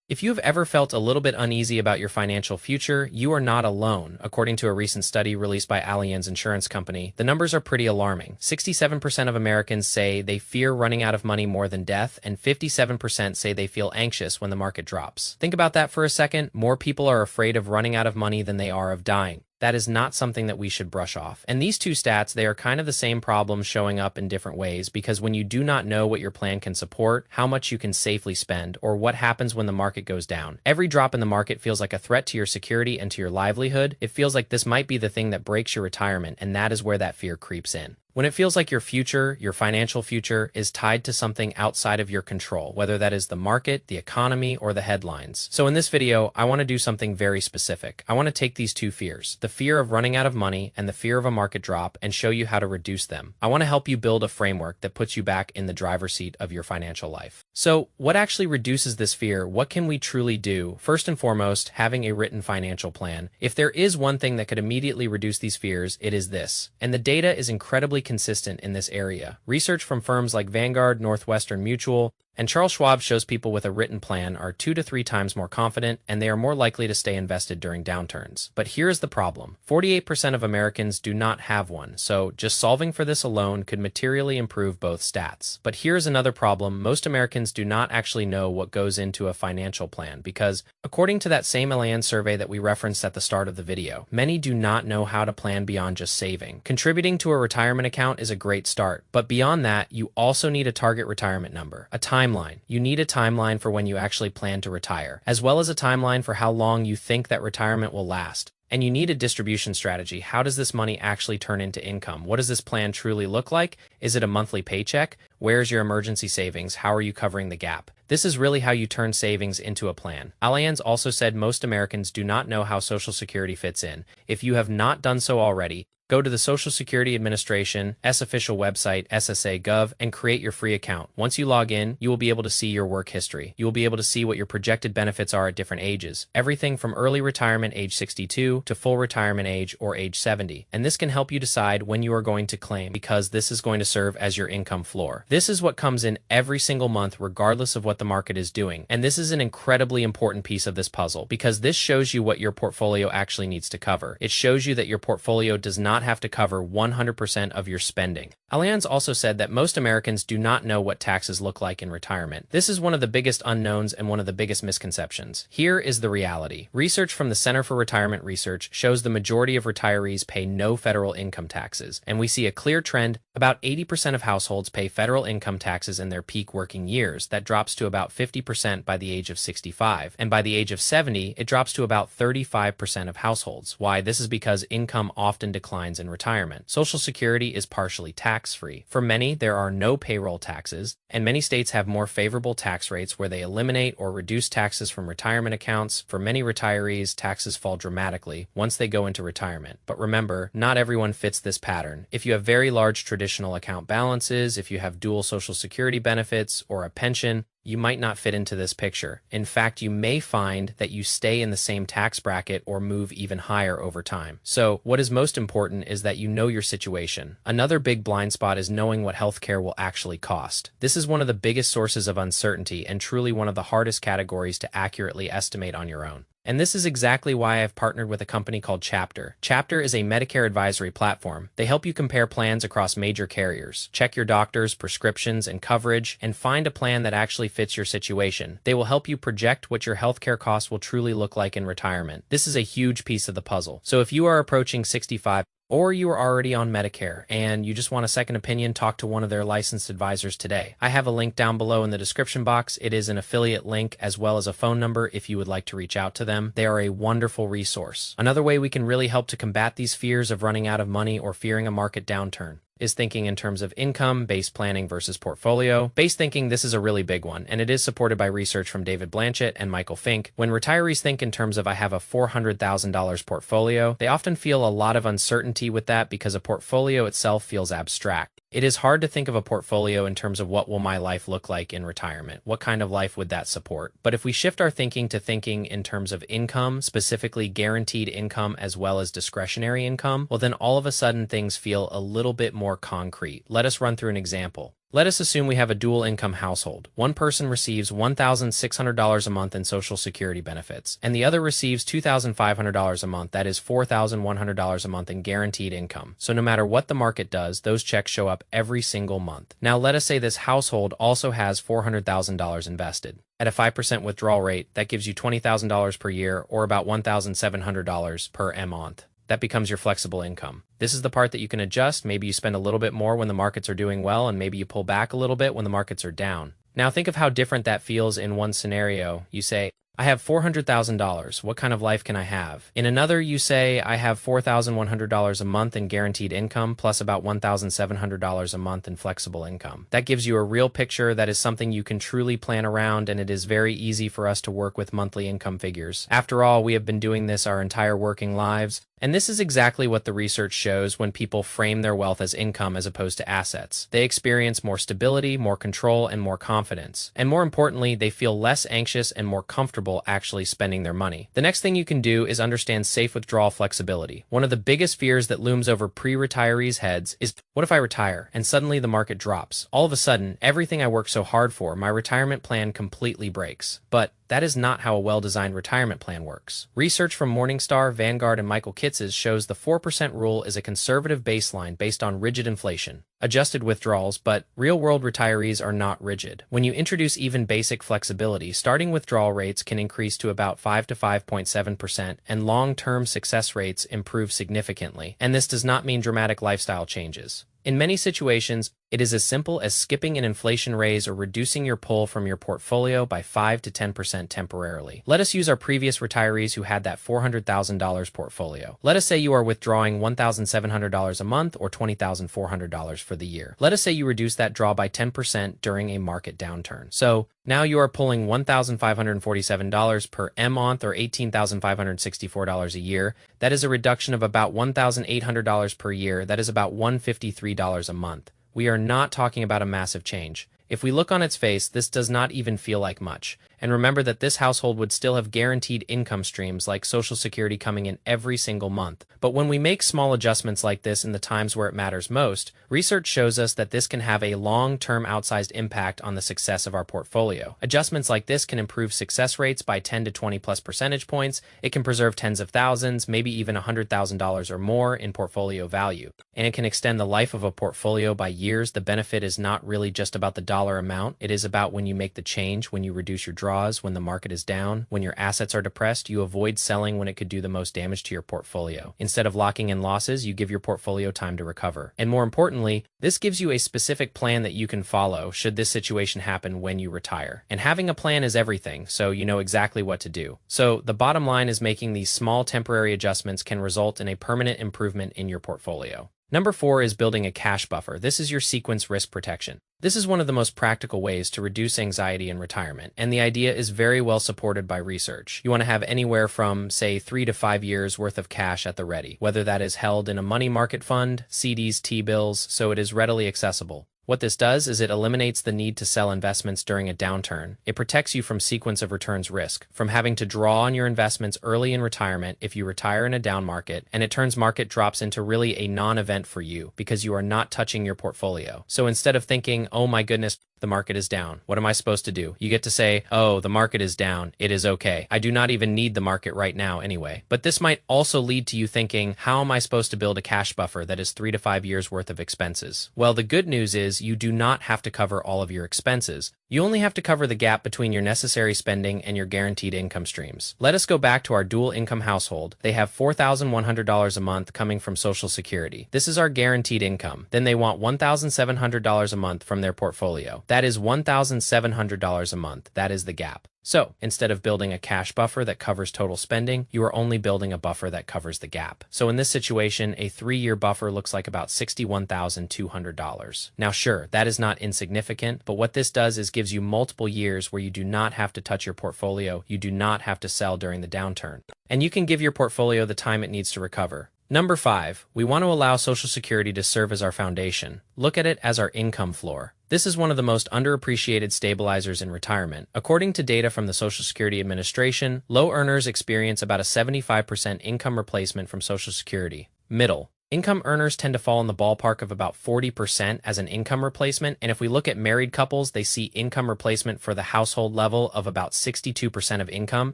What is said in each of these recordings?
If you have ever felt a little bit uneasy about your financial future, you are not alone. According to a recent study released by Allianz Insurance Company, the numbers are pretty alarming. 67% of Americans say they fear running out of money more than death, and 57% say they feel anxious when the market drops. Think about that for a second. More people are afraid of running out of money than they are of dying. That is not something that we should brush off. And these two stats, they are kind of the same problems showing up in different ways, because when you do not know what your plan can support, how much you can safely spend, or what happens when the market goes down, every drop in the market feels like a threat to your security and to your livelihood. It feels like this might be the thing that breaks your retirement, and that is where that fear creeps in. When it feels like your future, your financial future, is tied to something outside of your control, whether that is the market, the economy, or the headlines. So in this video, I want to do something very specific. I want to take these two fears, the fear of running out of money and the fear of a market drop, and show you how to reduce them. I want to help you build a framework that puts you back in the driver's seat of your financial life. So what actually reduces this fear? What can we truly do? First and foremost, having a written financial plan. If there is one thing that could immediately reduce these fears, it is this. And the data is incredibly consistent in this area. Research from firms like Vanguard, Northwestern Mutual, and Charles Schwab shows people with a written plan are 2 to 3 times more confident, and they are more likely to stay invested during downturns. But here's the problem. 48% of Americans do not have one, so just solving for this alone could materially improve both stats. But here's another problem. Most Americans do not actually know what goes into a financial plan because, according to that same Allianz survey that we referenced at the start of the video, many do not know how to plan beyond just saving. Contributing to a retirement account is a great start, but beyond that, you also need a target retirement number, a timeline. You need a timeline for when you actually plan to retire, as well as a timeline for how long you think that retirement will last. And you need a distribution strategy. How does this money actually turn into income? What does this plan truly look like? Is it a monthly paycheck? Where's your emergency savings? How are you covering the gap? This is really how you turn savings into a plan. Allianz also said most Americans do not know how Social Security fits in. If you have not done so already, go to the Social Security Administration's official website, SSA.gov, and create your free account. Once you log in, you will be able to see your work history. You will be able to see what your projected benefits are at different ages, everything from early retirement age 62 to full retirement age or age 70. And this can help you decide when you are going to claim, because this is going to serve as your income floor. This is what comes in every single month, regardless of what the market is doing. And this is an incredibly important piece of this puzzle, because this shows you what your portfolio actually needs to cover. It shows you that your portfolio does not have to cover 100% of your spending. Allianz also said that most Americans do not know what taxes look like in retirement. This is one of the biggest unknowns and one of the biggest misconceptions. Here is the reality. Research from the Center for Retirement Research shows the majority of retirees pay no federal income taxes, and we see a clear trend. About 80% of households pay federal income taxes in their peak working years. That drops to about 50% by the age of 65, and by the age of 70, it drops to about 35% of households. Why? This is because income often declines in retirement. Social Security is partially tax-free. For many, there are no payroll taxes, and many states have more favorable tax rates where they eliminate or reduce taxes from retirement accounts. For many retirees, taxes fall dramatically once they go into retirement. But remember, not everyone fits this pattern. If you have very large traditional account balances, if you have dual Social Security benefits or a pension, you might not fit into this picture. In fact, you may find that you stay in the same tax bracket or move even higher over time. So what is most important is that you know your situation. Another big blind spot is knowing what healthcare will actually cost. This is one of the biggest sources of uncertainty and truly one of the hardest categories to accurately estimate on your own. And this is exactly why I've partnered with a company called Chapter. Chapter is a Medicare advisory platform. They help you compare plans across major carriers, check your doctors, prescriptions, and coverage, and find a plan that actually fits your situation. They will help you project what your healthcare costs will truly look like in retirement. This is a huge piece of the puzzle. So if you are approaching 65, or you are already on Medicare and you just want a second opinion, talk to one of their licensed advisors today. I have a link down below in the description box. It is an affiliate link as well as a phone number if you would like to reach out to them. They are a wonderful resource. Another way we can really help to combat these fears of running out of money or fearing a market downturn is thinking in terms of income-based planning versus portfolio-based thinking. This is a really big one, and it is supported by research from David Blanchett and Michael Fink. When retirees think in terms of I have a $400,000 portfolio, they often feel a lot of uncertainty with that because a portfolio itself feels abstract. It is hard to think of a portfolio in terms of what will my life look like in retirement? What kind of life would that support? But if we shift our thinking to thinking in terms of income, specifically guaranteed income as well as discretionary income, well then all of a sudden things feel a little bit more concrete. Let us run through an example. Let us assume we have a dual-income household. One person receives $1,600 a month in Social Security benefits, and the other receives $2,500 a month, that is $4,100 a month in guaranteed income. So no matter what the market does, those checks show up every single month. Now let us say this household also has $400,000 invested. At a 5% withdrawal rate, that gives you $20,000 per year, or about $1,700 per month. That becomes your flexible income. This is the part that you can adjust. Maybe you spend a little bit more when the markets are doing well, and maybe you pull back a little bit when the markets are down. Now think of how different that feels in one scenario. You say, I have $400,000. What kind of life can I have? In another, you say, I have $4,100 a month in guaranteed income plus about $1,700 a month in flexible income. That gives you a real picture. That is something you can truly plan around, and it is very easy for us to work with monthly income figures. After all, we have been doing this our entire working lives. And this is exactly what the research shows when people frame their wealth as income as opposed to assets. They experience more stability, more control, and more confidence. And more importantly, they feel less anxious and more comfortable actually spending their money. The next thing you can do is understand safe withdrawal flexibility. One of the biggest fears that looms over pre-retirees' heads is, what if I retire and suddenly the market drops? All of a sudden, everything I worked so hard for, my retirement plan completely breaks. But that is not how a well-designed retirement plan works. Research from Morningstar, Vanguard, and Michael Kitz's shows the 4% rule is a conservative baseline based on rigid inflation, adjusted withdrawals, but real-world retirees are not rigid. When you introduce even basic flexibility, starting withdrawal rates can increase to about 5 to 5.7%, and long-term success rates improve significantly. And this does not mean dramatic lifestyle changes. In many situations, it is as simple as skipping an inflation raise or reducing your pull from your portfolio by 5 to 10% temporarily. Let us use our previous retirees who had that $400,000 portfolio. Let us say you are withdrawing $1,700 a month or $20,400 for the year. Let us say you reduce that draw by 10% during a market downturn. So now you are pulling $1,547 per month or $18,564 a year. That is a reduction of about $1,800 per year. That is about $153 a month. We are not talking about a massive change. If we look on its face, this does not even feel like much. And remember that this household would still have guaranteed income streams like Social Security coming in every single month. But when we make small adjustments like this in the times where it matters most, research shows us that this can have a long-term outsized impact on the success of our portfolio. Adjustments like this can improve success rates by 10 to 20 plus percentage points. It can preserve tens of thousands, maybe even $100,000 or more in portfolio value. And it can extend the life of a portfolio by years. The benefit is not really just about the dollar amount. It is about when you make the change, when you reduce your draws, when the market is down, when your assets are depressed, you avoid selling when it could do the most damage to your portfolio. Instead of locking in losses, you give your portfolio time to recover. And more importantly, this gives you a specific plan that you can follow should this situation happen when you retire. And having a plan is everything, so you know exactly what to do. So the bottom line is making these small temporary adjustments can result in a permanent improvement in your portfolio. Number 4 is building a cash buffer. This is your sequence risk protection. This is one of the most practical ways to reduce anxiety in retirement, and the idea is very well supported by research. You want to have anywhere from, say, 3 to 5 years worth of cash at the ready, whether that is held in a money market fund, CDs, T-bills, so it is readily accessible. What this does is it eliminates the need to sell investments during a downturn. It protects you from sequence of returns risk, from having to draw on your investments early in retirement if you retire in a down market, and it turns market drops into really a non-event for you because you are not touching your portfolio. So instead of thinking, oh my goodness, the market is down, what am I supposed to do? You get to say, oh, the market is down, it is okay. I do not even need the market right now anyway. But this might also lead to you thinking, how am I supposed to build a cash buffer that is 3 to 5 years worth of expenses? Well, the good news is you do not have to cover all of your expenses. You only have to cover the gap between your necessary spending and your guaranteed income streams. Let us go back to our dual income household. They have $4,100 a month coming from Social Security. This is our guaranteed income. Then they want $1,700 a month from their portfolio. That is $1,700 a month. That is the gap. So, instead of building a cash buffer that covers total spending, you are only building a buffer that covers the gap. So in this situation, a 3-year buffer looks like about $61,200. Now sure, that is not insignificant, but what this does is gives you multiple years where you do not have to touch your portfolio, you do not have to sell during the downturn. And you can give your portfolio the time it needs to recover. Number 5, we want to allow Social Security to serve as our foundation. Look at it as our income floor. This is one of the most underappreciated stabilizers in retirement. According to data from the Social Security Administration, low earners experience about a 75% income replacement from Social Security. Middle Income earners tend to fall in the ballpark of about 40% as an income replacement, and if we look at married couples, they see income replacement for the household level of about 62% of income.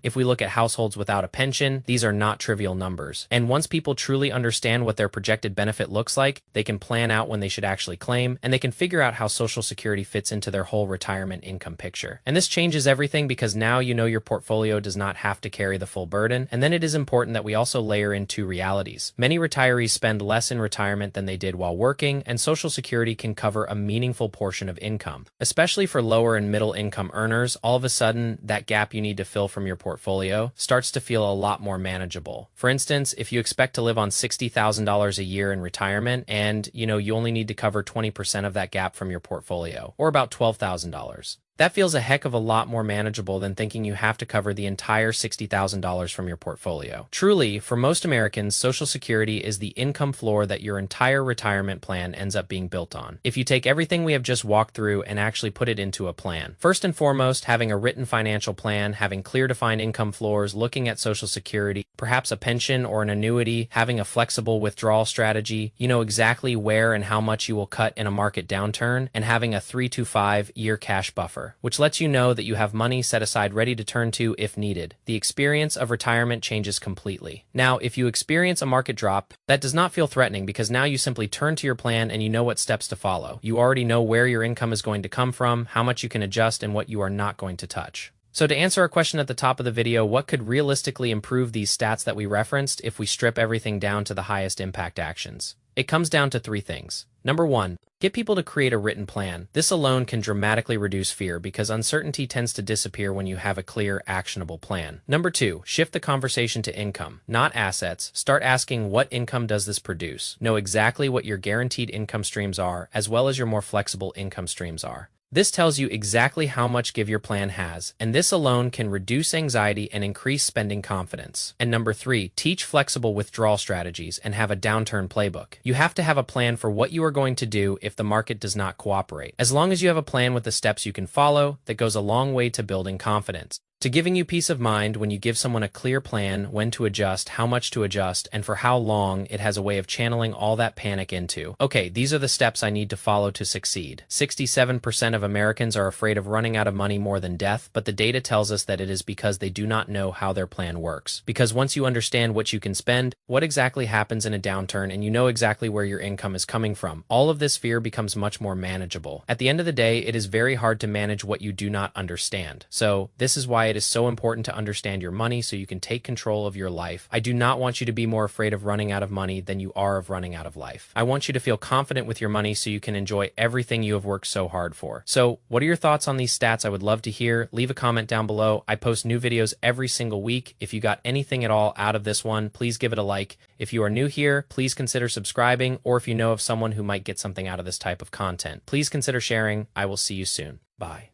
If we look at households without a pension, these are not trivial numbers. And once people truly understand what their projected benefit looks like, they can plan out when they should actually claim, and they can figure out how Social Security fits into their whole retirement income picture. And this changes everything because now you know your portfolio does not have to carry the full burden, and then it is important that we also layer in two realities. Many retirees spend less in retirement than they did while working, and Social Security can cover a meaningful portion of income. Especially for lower and middle income earners, all of a sudden, that gap you need to fill from your portfolio starts to feel a lot more manageable. For instance, if you expect to live on $60,000 a year in retirement and, you only need to cover 20% of that gap from your portfolio, or about $12,000. That feels a heck of a lot more manageable than thinking you have to cover the entire $60,000 from your portfolio. Truly, for most Americans, Social Security is the income floor that your entire retirement plan ends up being built on. If you take everything we have just walked through and actually put it into a plan. First and foremost, having a written financial plan, having clear defined income floors, looking at Social Security, perhaps a pension or an annuity, having a flexible withdrawal strategy, you know exactly where and how much you will cut in a market downturn, and having a 3 to 5 year cash buffer, which lets you know that you have money set aside ready to turn to if needed. The experience of retirement changes completely. Now, if you experience a market drop, that does not feel threatening because now you simply turn to your plan and you know what steps to follow. You already know where your income is going to come from, how much you can adjust, and what you are not going to touch. So to answer our question at the top of the video, what could realistically improve these stats that we referenced if we strip everything down to the highest impact actions? It comes down to three things. Number one, get people to create a written plan. This alone can dramatically reduce fear because uncertainty tends to disappear when you have a clear, actionable plan. Number two, shift the conversation to income, not assets. Start asking, what income does this produce? Know exactly what your guaranteed income streams are, as well as your more flexible income streams are. This tells you exactly how much give your plan has, and this alone can reduce anxiety and increase spending confidence. And number three, teach flexible withdrawal strategies and have a downturn playbook. You have to have a plan for what you are going to do if the market does not cooperate. As long as you have a plan with the steps you can follow, that goes a long way to building confidence. To giving you peace of mind when you give someone a clear plan, when to adjust, how much to adjust, and for how long, it has a way of channeling all that panic into, okay, these are the steps I need to follow to succeed. 67% of Americans are afraid of running out of money more than death, but the data tells us that it is because they do not know how their plan works. Because once you understand what you can spend, what exactly happens in a downturn, and you know exactly where your income is coming from, all of this fear becomes much more manageable. At the end of the day, it is very hard to manage what you do not understand. So this is why it is so important to understand your money so you can take control of your life. I do not want you to be more afraid of running out of money than you are of running out of life. I want you to feel confident with your money so you can enjoy everything you have worked so hard for. So, what are your thoughts on these stats? I would love to hear. Leave a comment down below. I post new videos every single week. If you got anything at all out of this one, please give it a like. If you are new here, please consider subscribing, or if you know of someone who might get something out of this type of content, please consider sharing. I will see you soon. Bye.